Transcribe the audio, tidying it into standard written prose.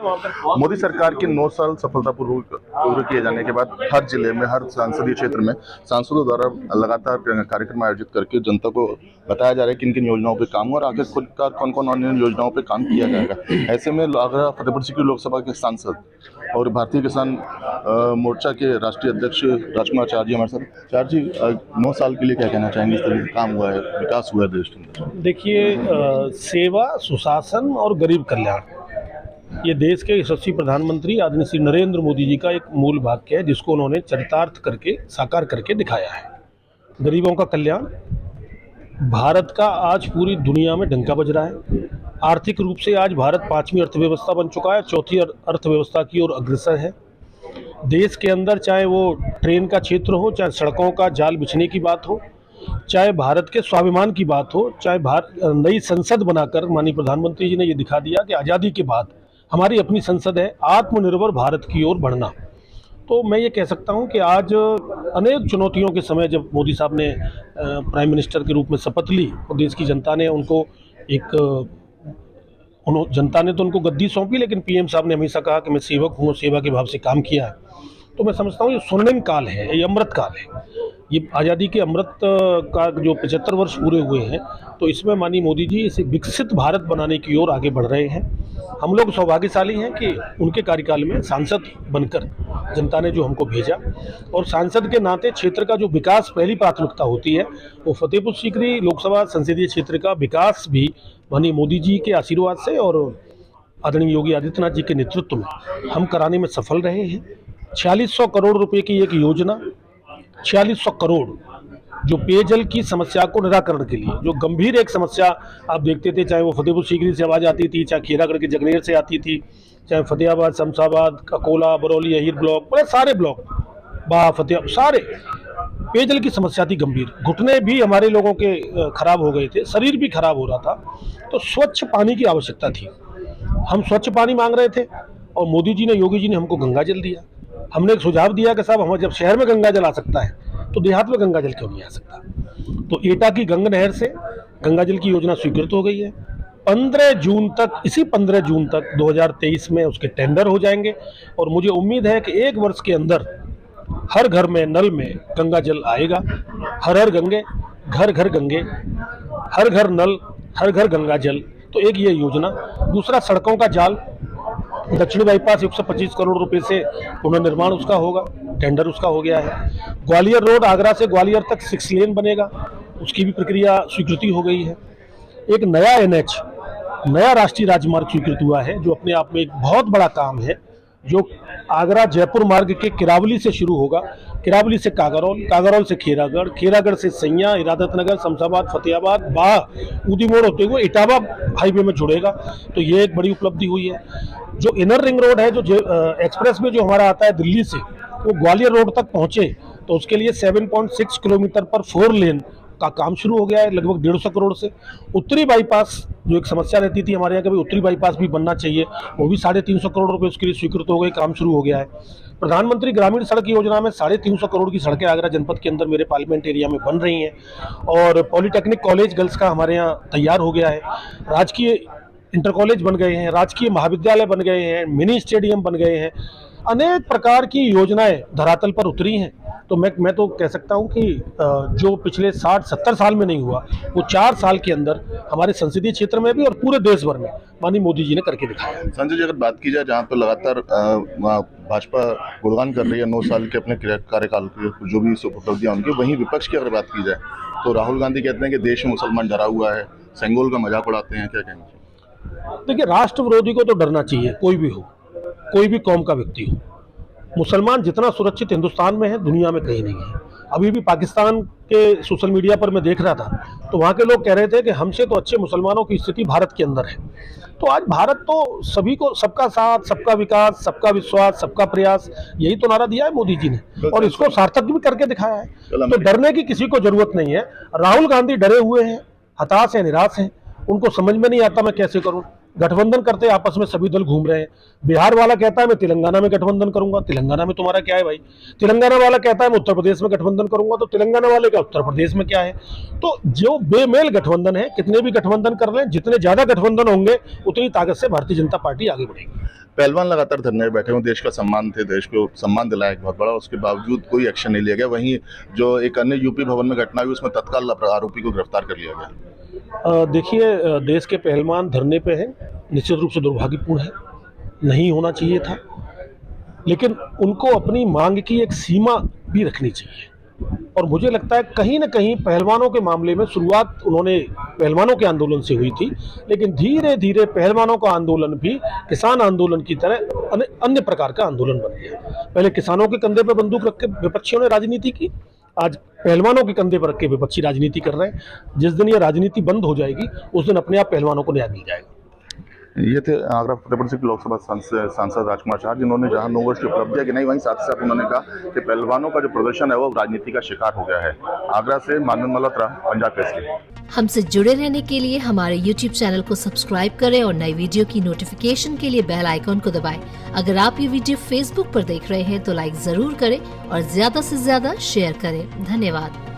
मोदी सरकार के 9 साल सफलतापूर्वक पूरे किए जाने के बाद हर जिले में, हर संसदीय क्षेत्र में सांसदों द्वारा लगातार कार्यक्रम आयोजित करके जनता को बताया जा रहा है किन किन योजनाओं पे काम हो और आगे खुदकार कौन कौन अन्य योजनाओं पे काम किया जाएगा। ऐसे में आगरा फतेहपुर सीकरी लोकसभा के सांसद और भारतीय किसान मोर्चा के राष्ट्रीय अध्यक्ष राजकुमार चार जी हमारे साथ। चार जी, 9 साल के लिए क्या कहना चाहेंगे? इस तरह से काम हुआ है, विकास हुआ है देश के अंदर। देखिए, सेवा, सुशासन और गरीब कल्याण, ये देश के यशस्वी प्रधानमंत्री आदरणीय श्री नरेंद्र मोदी जी का एक मूल वाक्य है, जिसको उन्होंने चरितार्थ करके, साकार करके दिखाया है। गरीबों का कल्याण, भारत का आज पूरी दुनिया में डंका बज रहा है। आर्थिक रूप से आज भारत 5वीं अर्थव्यवस्था बन चुका है, 4थी अर्थव्यवस्था की ओर अग्रसर है। देश के अंदर चाहे वो ट्रेन का क्षेत्र हो, चाहे सड़कों का जाल बिछने की बात हो, चाहे भारत के स्वाभिमान की बात हो, चाहे नई संसद बनाकर माननीय प्रधानमंत्री जी ने ये दिखा दिया कि आज़ादी के बाद हमारी अपनी संसद है, आत्मनिर्भर भारत की ओर बढ़ना। तो मैं ये कह सकता हूँ कि आज अनेक चुनौतियों के समय जब मोदी साहब ने प्राइम मिनिस्टर के रूप में शपथ ली और देश की जनता ने जनता ने तो उनको गद्दी सौंपी, लेकिन पीएम साहब ने हमेशा कहा कि मैं सेवक हूँ, सेवा के भाव से काम किया है। तो मैं समझता हूँ ये स्वर्णिम काल है, ये अमृत काल है। ये आज़ादी के अमृत का जो 75 वर्ष पूरे हुए हैं, तो इसमें माननीय मोदी जी इसे विकसित भारत बनाने की ओर आगे बढ़ रहे हैं। हम लोग सौभाग्यशाली हैं कि उनके कार्यकाल में सांसद बनकर जनता ने जो हमको भेजा, और सांसद के नाते क्षेत्र का जो विकास पहली प्राथमिकता होती है, वो फतेहपुर सीकरी लोकसभा संसदीय क्षेत्र का विकास भी माननीय मोदी जी के आशीर्वाद से और आदरणीय योगी आदित्यनाथ जी के नेतृत्व में हम कराने में सफल रहे हैं। 4600 करोड़ रुपए की एक योजना, 4600 करोड़, जो पेयजल की समस्या को निराकरण के लिए, जो गंभीर एक समस्या आप देखते थे, चाहे वो फतेहपुर सीकरी से आवाज़ आती थी, चाहे खेरागढ़ के जगनेर से आती थी, चाहे फतेहाबाद, शमशाबाद, अकोला, बरौली, अहीर ब्लॉक, बड़े सारे ब्लॉक, सारे पेयजल की समस्या थी गंभीर। घुटने भी हमारे लोगों के खराब हो गए थे, शरीर भी खराब हो रहा था, तो स्वच्छ पानी की आवश्यकता थी। हम स्वच्छ पानी मांग रहे थे और मोदी जी ने, योगी जी ने हमको गंगा जल दिया। हमने एक सुझाव दिया कि साहब, हम जब शहर में गंगा जल आ सकता है तो देहात में गंगा जल क्यों नहीं आ सकता। तो एटा की गंगा नहर से गंगा जल की योजना स्वीकृत हो गई है। 15 जून तक, इसी 15 जून तक 2023 में उसके टेंडर हो जाएंगे, और मुझे उम्मीद है कि 1 वर्ष के अंदर हर घर में नल में गंगा जल आएगा। हर हर गंगे, घर घर गंगे, हर घर नल, हर घर गंगा जल। तो एक ये योजना। दूसरा, सड़कों का जाल, दक्षिणी बाईपास 125 करोड़ रुपए से पुनर्निर्माण उसका होगा, टेंडर उसका हो गया है। ग्वालियर रोड, आगरा से ग्वालियर तक 6 लेन बनेगा, उसकी भी प्रक्रिया स्वीकृति हो गई है। एक नया NH, नया राष्ट्रीय राजमार्ग स्वीकृत हुआ है, जो अपने आप में एक बहुत बड़ा काम है, जो आगरा जयपुर मार्ग के किरावली से शुरू होगा, किरावली से कागरौल, कागरौल से खेरागढ़, खेरागढ़ से सैया, इरादतनगर, शमशाबाद, फतेहाबाद, बाह, ऊदी मोड़ होते हुए इटावा हाईवे में जुड़ेगा। तो ये एक बड़ी उपलब्धि हुई है। जो इनर रिंग रोड है, जो एक्सप्रेस में जो हमारा आता है दिल्ली से, वो ग्वालियर रोड तक पहुंचे, तो उसके लिए 7.6 किलोमीटर पर 4 लेन का काम शुरू हो गया है, लगभग 150 करोड़ से। उत्तरी बाईपास, जो एक समस्या रहती थी हमारे यहाँ, कभी उत्तरी बाईपास भी बनना चाहिए, वो भी 350 करोड़ रुपए उसके लिए स्वीकृत हो गए, काम शुरू हो गया है। प्रधानमंत्री ग्रामीण सड़क योजना में 350 करोड़ की सड़कें आगरा जनपद के अंदर मेरे पार्लियामेंट एरिया में बन रही हैं, और पॉलिटेक्निक कॉलेज गर्ल्स का हमारे यहाँ तैयार हो गया है। राजकीय इंटर कॉलेज बन गए हैं, राजकीय महाविद्यालय बन गए हैं, मिनी स्टेडियम बन गए हैं। अनेक प्रकार की योजनाएं धरातल पर उतरी हैं। तो मैं तो कह सकता हूं कि जो पिछले 60-70 साल में नहीं हुआ, वो 4 साल के अंदर हमारे संसदीय क्षेत्र में भी और पूरे देश भर में माननीय मोदी जी ने करके दिखाया। संजय जी, अगर बात की जाए जहाँ पर लगातार भाजपा गुणगान कर रही है 9 साल के अपने कार्यकाल की जो भी उपलब्धियां उनकी, वहीं विपक्ष की अगर बात की जाए तो राहुल गांधी कहते हैं कि देश में मुसलमान डरा हुआ है, सेंगोल का मजाक उड़ाते हैं, क्या कहना? देखिए, राष्ट्र विरोधी को तो डरना चाहिए, कोई भी हो, कोई भी कौम का व्यक्ति हो। मुसलमान जितना सुरक्षित हिंदुस्तान में है, दुनिया में कहीं नहीं है। अभी भी पाकिस्तान के सोशल मीडिया पर मैं देख रहा था, तो वहाँ के लोग कह रहे थे कि हमसे तो अच्छे मुसलमानों की स्थिति भारत के अंदर है। तो आज भारत तो सभी को, सबका साथ, सबका विकास, सबका विश्वास, सबका प्रयास, यही तो नारा दिया है मोदी जी ने, और इसको सार्थक भी करके दिखाया है। तो डरने की किसी को जरूरत नहीं है। राहुल गांधी डरे हुए हैं, हताश है, निराश हैं, उनको समझ में नहीं आता मैं कैसे करूँ। गठबंधन करते आपस में सभी दल घूम रहे हैं। बिहार वाला कहता है मैं तेलंगाना में गठबंधन करूंगा, तेलंगाना में तुम्हारा क्या है भाई। तेलंगाना वाला कहता है मैं उत्तर प्रदेश में गठबंधन करूंगा, तो तेलंगाना वाले का उत्तर प्रदेश में क्या है। तो जो बेमेल गठबंधन है, कितने भी गठबंधन कर लें, जितने ज्यादा गठबंधन होंगे उतनी ताकत से भारतीय जनता पार्टी आगे बढ़ेगी। पहलवान लगातार धरने पे बैठे हुए, देश का सम्मान थे, देश को सम्मान दिलाया एक बहुत बड़ा, उसके बावजूद कोई एक्शन नहीं लिया गया। वहीं जो एक अन्य यूपी भवन में घटना हुई उसमें तत्काल आरोपी को गिरफ्तार कर लिया गया। देखिए, देश के पहलवान धरने पे हैं, निश्चित रूप से दुर्भाग्यपूर्ण है, नहीं होना चाहिए था, लेकिन उनको अपनी मांग की एक सीमा भी रखनी चाहिए। और मुझे लगता है कहीं ना कहीं पहलवानों के मामले में शुरुआत उन्होंने पहलवानों के आंदोलन से हुई थी, लेकिन धीरे धीरे पहलवानों का आंदोलन भी किसान आंदोलन की तरह अन्य प्रकार का आंदोलन बन गया। पहले किसानों के कंधे पर बंदूक रख के विपक्षियों ने राजनीति की, आज पहलवानों के कंधे पर रख के विपक्षी राजनीति कर रहे हैं। जिस दिन ये राजनीति बंद हो जाएगी उस दिन अपने आप पहलवानों को न्याय मिल जाएगा। ये थे आगरा फतेहपुर सीकरी लोकसभा सांसद राजकुमार शाह, जिन्होंने जहां 9 वर्ष की उपलब्धियां गिनाई, वहीं साथ ही साथ उन्होंने कहा कि पहलवानों का जो प्रदर्शन है वो राजनीति का शिकार हो गया है। आगरा से मानवेंद्र मल्होत्रा, पंजाब केसरी। हमसे जुड़े रहने के लिए हमारे YouTube चैनल को सब्सक्राइब करें और नई वीडियो की नोटिफिकेशन के लिए बेल आइकॉन को दबाएं। अगर आप ये वीडियो Facebook पर देख रहे हैं तो लाइक जरूर करें और ज्यादा से ज्यादा शेयर करें। धन्यवाद।